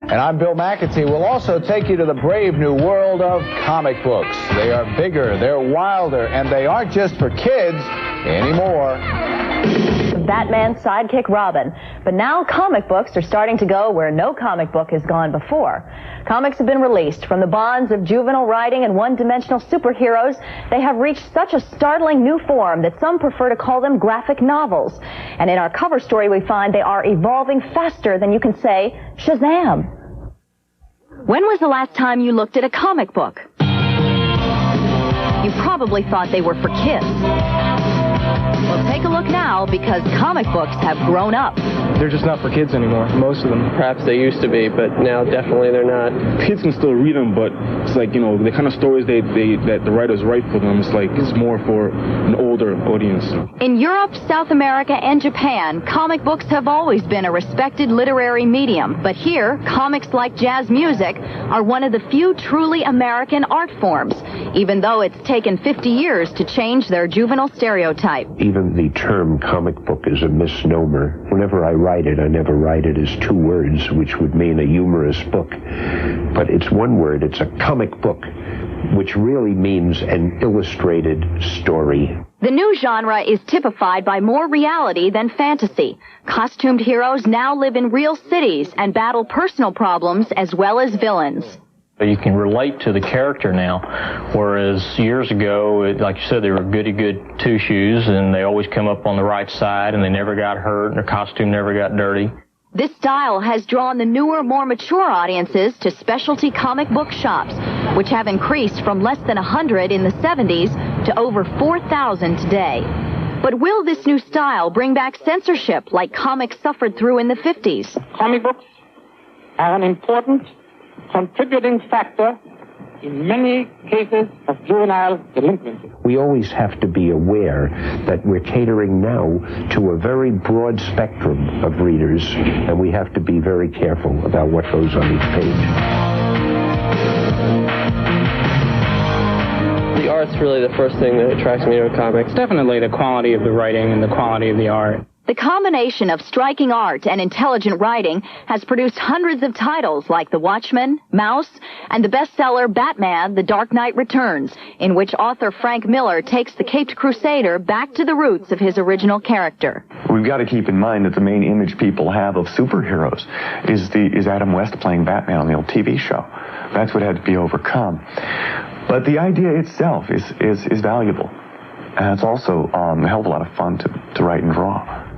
And I'm Bill McAtee. We'll also take you to the brave new world of comic books. They are bigger, they're wilder, and they aren't just for kids anymore. Batman's sidekick Robin. But now comic books are starting to go where no comic book has gone before. Comics have been released from the bonds of juvenile writing and one-dimensional superheroes. They have reached such a startling new form that some prefer to call them graphic novels. And in our cover story, we find they are evolving faster than you can say Shazam. When was the last time you looked at a comic book? You probably thought they were for kids. Well, take a look now, because comic books have grown up. They're just not for kids anymore, most of them. Perhaps they used to be, but now definitely they're not. Kids can still read them, but it's like, you know, the kind of stories that the writers write for them, it's more for an older audience. In Europe, South America, and Japan, comic books have always been a respected literary medium. But here, comics like jazz music are one of the few truly American art forms, even though it's taken 50 years to change their juvenile stereotype. Even the term comic book is a misnomer. Whenever I write it, I never write it as two words, which would mean a humorous book. But it's one word, it's a comic book, which really means an illustrated story. The new genre is typified by more reality than fantasy. Costumed heroes now live in real cities and battle personal problems as well as villains. You can relate to the character now, whereas years ago, like you said, they were goody-good two-shoes, and they always come up on the right side, and they never got hurt, and their costume never got dirty. This style has drawn the newer, more mature audiences to specialty comic book shops, which have increased from less than 100 in the 70s to over 4,000 today. But will this new style bring back censorship like comics suffered through in the 50s? Comic books are an important contributing factor in many cases of juvenile delinquency. We always have to be aware that we're catering now to a very broad spectrum of readers, and we have to be very careful about what goes on each page. The art's really the first thing that attracts me to comics. Definitely the quality of the writing and the quality of the art. The combination of striking art and intelligent writing has produced hundreds of titles like The Watchmen, Mouse, and the bestseller Batman: The Dark Knight Returns, in which author Frank Miller takes the Caped Crusader back to the roots of his original character. We've got to keep in mind that the main image people have of superheroes is Adam West playing Batman on the old TV show. That's what had to be overcome. But the idea itself is valuable. And it's also a hell of a lot of fun to write and draw.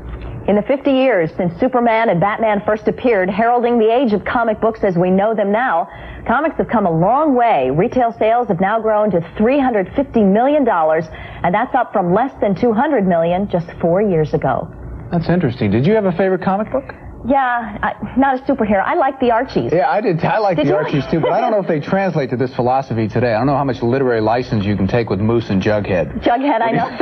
In the 50 years since Superman and Batman first appeared, heralding the age of comic books as we know them now, comics have come a long way. Retail sales have now grown to $350 million, and that's up from less than $200 million just 4 years ago. That's interesting. Did you have a favorite comic book? Yeah, not a superhero. I like the Archies. Yeah, I did. I like the Archies too, but I don't know if they translate to this philosophy today. I don't know how much literary license you can take with Moose and Jughead. Jughead, I know.